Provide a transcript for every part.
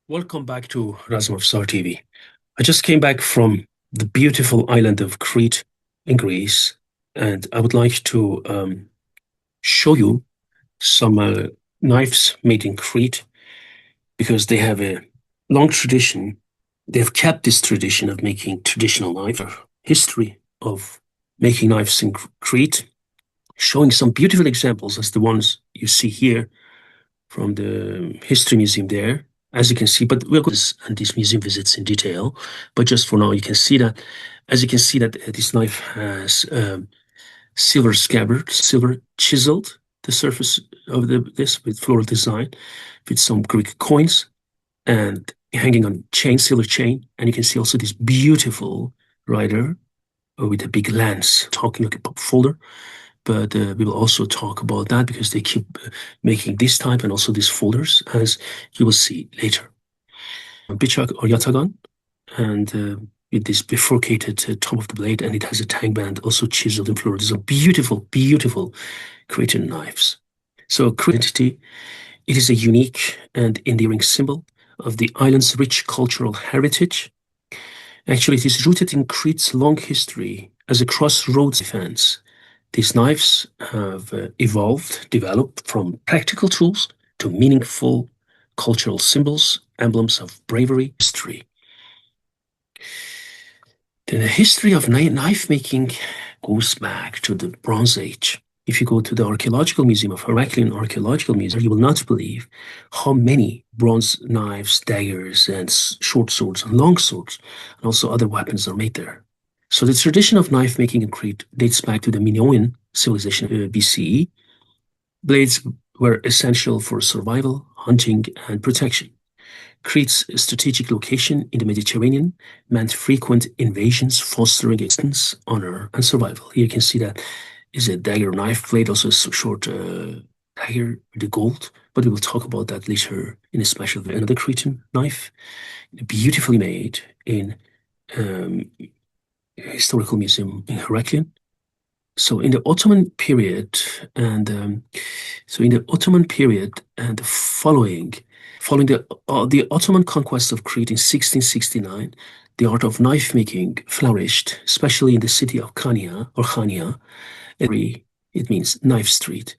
Welcome back to Razmovsar TV. I just came back from the beautiful island of Crete in Greece, and I would like to show you some knives made in Crete, because they have a long tradition. They have kept this tradition of making traditional knives. History of making knives in Crete, showing some beautiful examples as the ones you see here from the history museum there. As you can see, but we'll go to these museum visits in detail. But just for now, you can see that, as you can see that this knife has silver scabbard, silver chiseled the surface of this with floral design, with some Greek coins, and hanging on chain, silver chain. And you can see also this beautiful rider with a big lance, talking like a pop folder. But we will also talk about that, because they keep making this type and also these folders, as you will see later. Bıçak or yatagan, and with this bifurcated top of the blade, and it has a tang band also chiseled in floral. These are beautiful, beautiful Cretan knives. So Crete, it is a unique and endearing symbol of the island's rich cultural heritage. Actually, it is rooted in Crete's long history as a crossroads defense. These knives have developed from practical tools to meaningful cultural symbols, emblems of bravery, history. The history of knife making goes back to the Bronze Age. If you go to the Archaeological Museum of Heraclean Archaeological Museum, you will not believe how many bronze knives, daggers, and short swords and long swords, and also other weapons are made there. So the tradition of knife making in Crete dates back to the Minoan civilization BCE. Blades were essential for survival, hunting, and protection. Crete's strategic location in the Mediterranean meant frequent invasions, fostering existence, honor, and survival. Here you can see that is a dagger knife blade, also a short dagger with the gold, but we will talk about that later in a special video. Another Cretan knife, beautifully made in historical museum in Heraclean. So in the Ottoman period, and following the Ottoman conquest of Crete in 1669, the art of knife making flourished, especially in the city of Khania or Khania. It means knife street.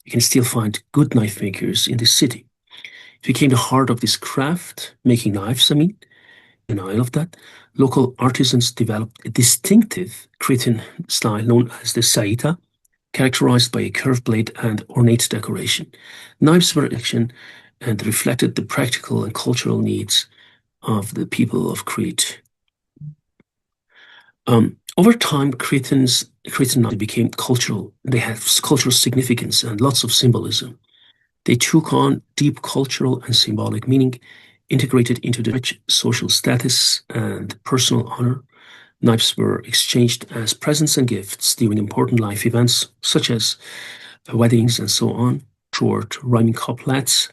You can still find good knife makers in this city. It became the heart of this craft, making knives, denial of that. Local artisans developed a distinctive Cretan style known as the saita, characterized by a curved blade and ornate decoration. Knives were action and reflected the practical and cultural needs of the people of Crete. Over time, Cretan knives became cultural. They have cultural significance and lots of symbolism. They took on deep cultural and symbolic meaning, integrated into the rich social status and personal honor. Knives were exchanged as presents and gifts during important life events, such as weddings and so on. Short rhyming couplets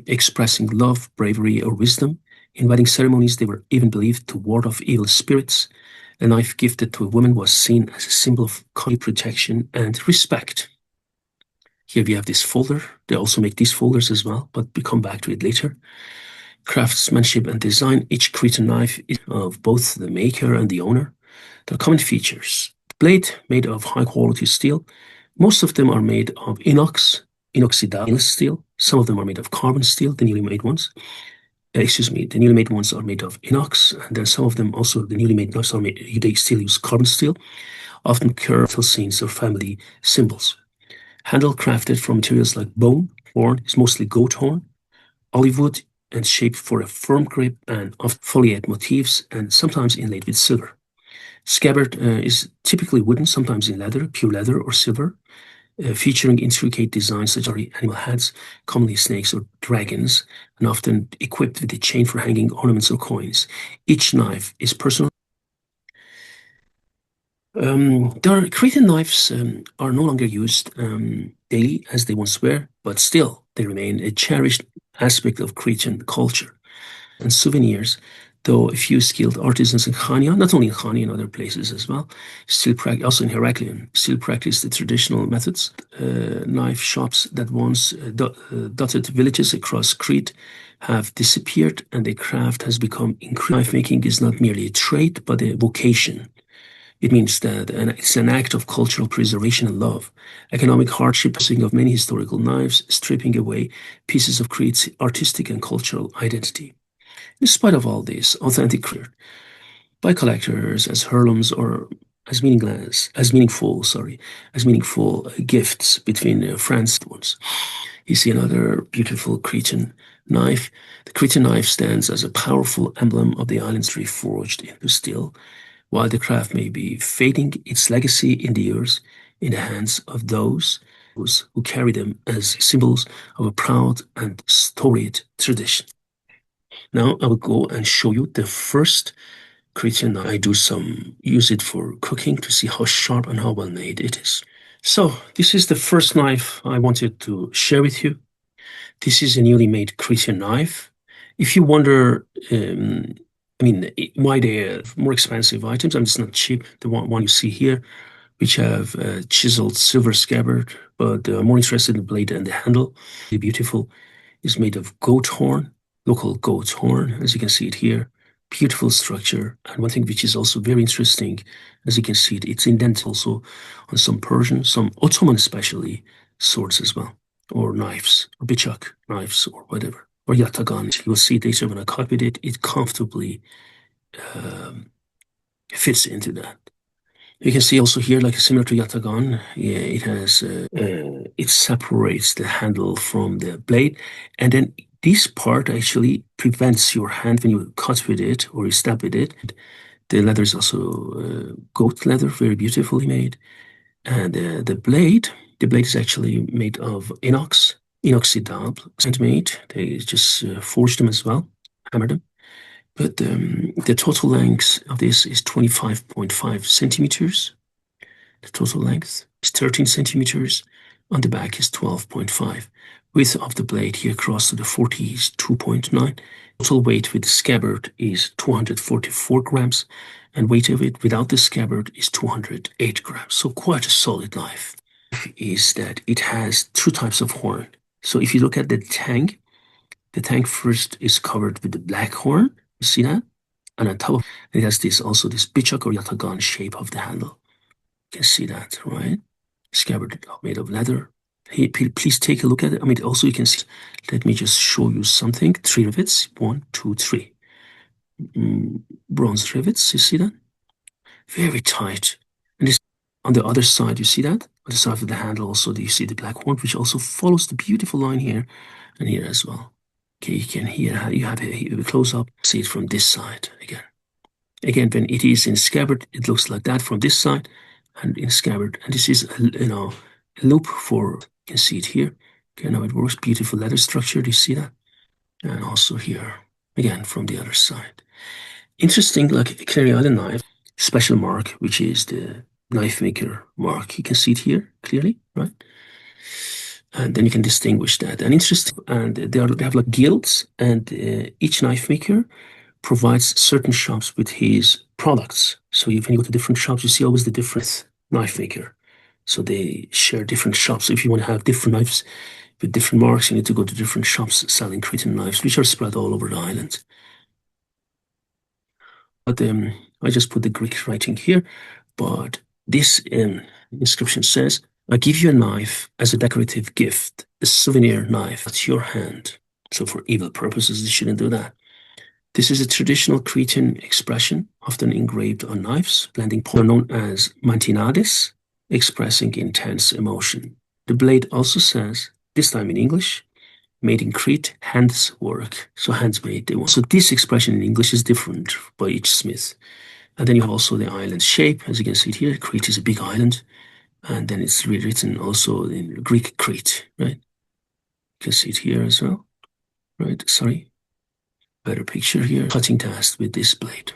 expressing love, bravery, or wisdom. In wedding ceremonies, they were even believed to ward off evil spirits. A knife gifted to a woman was seen as a symbol of protection and respect. Here we have this folder. They also make these folders as well, but we come back to it later. Craftsmanship and design. Each Cretan knife is of both the maker and the owner. There are common features. The blade made of high quality steel. Most of them are made of inoxidable steel. Some of them are made of carbon steel, the newly made ones. the newly made ones are made of inox, and then some of them also, the newly made knives they still use carbon steel, often curved scenes or family symbols. Handle crafted from materials like bone, horn is mostly goat horn, olive wood, and shaped for a firm grip, and of foliate motifs, and sometimes inlaid with silver. Scabbard is typically wooden, sometimes in leather, pure leather or silver, featuring intricate designs such as animal heads, commonly snakes or dragons, and often equipped with a chain for hanging ornaments or coins. Each knife is personal. Cretan knives are no longer used daily as they once were, but still they remain a cherished aspect of Cretan culture. And souvenirs, though a few skilled artisans in Khania, not only in Khania, in other places as well, also in Heraklion, still practice the traditional methods. Knife shops that once dotted villages across Crete have disappeared, and the craft has become increased. Knife making is not merely a trade, but a vocation. It means that it's an act of cultural preservation and love. Economic hardship of many historical knives, stripping away pieces of Crete's artistic and cultural identity. In spite of all this, authentic created by collectors as heirlooms or as meaningful gifts between friends. You see another beautiful Cretan knife. The Cretan knife stands as a powerful emblem of the island's tree forged into steel. While the craft may be fading, its legacy endures in the hands of those who carry them as symbols of a proud and storied tradition. Now I will go and show you the first Cretan knife. I use it for cooking to see how sharp and how well made it is. So this is the first knife I wanted to share with you. This is a newly made Cretan knife. If you wonder, why they have more expensive items, it's not cheap. The one you see here, which have chiseled silver scabbard, but more interested in the blade and the handle. The beautiful is made of goat horn, local goat horn, as you can see it here. Beautiful structure, and one thing which is also very interesting, as you can see it's indented also on some Persian, some Ottoman especially, swords as well, or knives, or bıçak knives, or whatever, or yatagan. You'll see later when I copied it, it comfortably fits into that. You can see also here, like similar to yatagan, it has it separates the handle from the blade, and then this part actually prevents your hand when you cut with it or you stab with it. The leather is also goat leather, very beautifully made, and the blade is actually made of inoxidable, handmade. They just forged them as well, hammered them. But the total length of this is 25.5 centimeters. The total length is 13 centimeters. On the back is 12.5. Width of the blade here across to the 40 is 2.9. Total weight with the scabbard is 244 grams. And weight of it without the scabbard is 208 grams. So quite a solid knife. Is that it has two types of horn. So if you look at the tang first is covered with the black horn. You see that? And on top of it has this bıçak or yatagan shape of the handle. You can see that, right? Scabbard made of leather. Hey, please take a look at it. Also you can see, let me just show you something. 3 rivets, 1, 2, 3. Bronze rivets, you see that? Very tight. And this on the other side, you see that? On the side of the handle also, you see the black horn, which also follows the beautiful line here and here as well. Okay, you can hear, you have a close up, see it from this side again. Again, when it is in scabbard, it looks like that from this side and in scabbard. And this is, a loop for, you can see it here. Okay, now it works, beautiful leather structure, do you see that? And also here, again, from the other side. Interesting, like a Canary Island knife, special mark, which is the knife maker mark. You can see it here clearly, right? And then you can distinguish that. And interesting, and they have like guilds, and each knife maker provides certain shops with his products. So when you go to different shops, you see always the different knife maker. So they share different shops. So if you want to have different knives with different marks, you need to go to different shops selling Cretan knives, which are spread all over the island. But I just put the Greek writing here. But this inscription says, I give you a knife as a decorative gift, a souvenir knife. That's your hand. So for evil purposes, you shouldn't do that. This is a traditional Cretan expression, often engraved on knives, blending points known as mantinades, expressing intense emotion. The blade also says, this time in English, made in Crete, hands work. So hands made. So this expression in English is different by each smith. And then you have also the island shape, as you can see it here. Crete is a big island. And then it's rewritten also in Greek Crete, right? You can see it here as well, right? Sorry. Better picture here. Cutting task with this blade.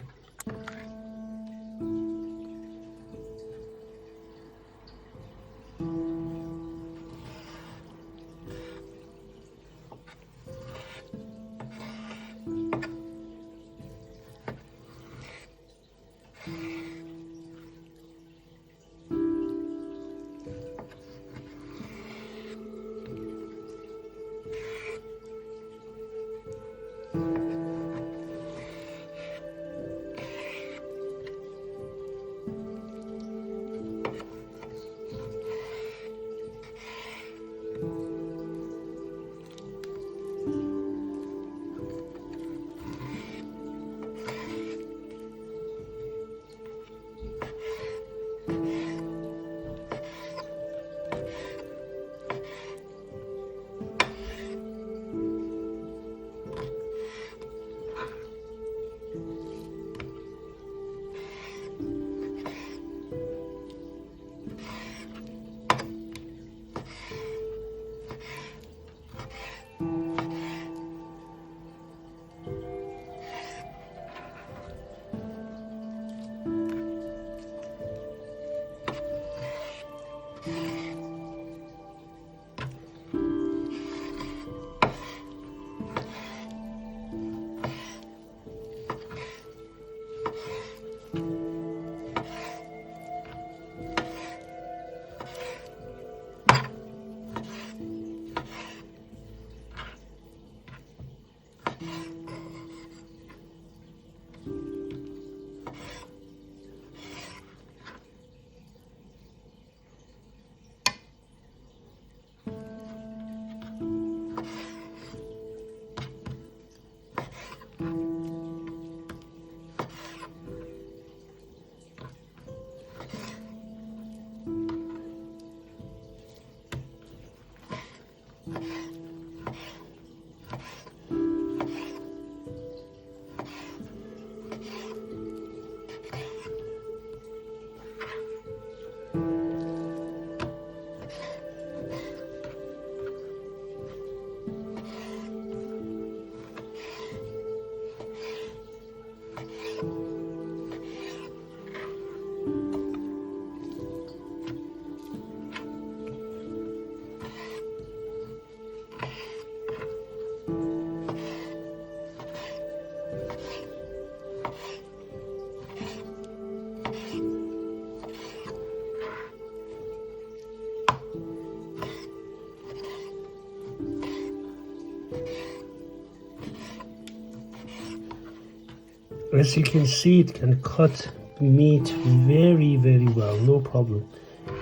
As you can see, it can cut meat very, very well, no problem.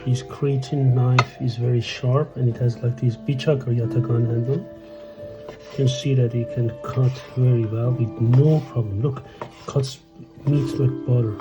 This Cretan knife is very sharp and it has like this bichak or yatagan handle. You can see that it can cut very well with no problem. Look, it cuts meat like butter.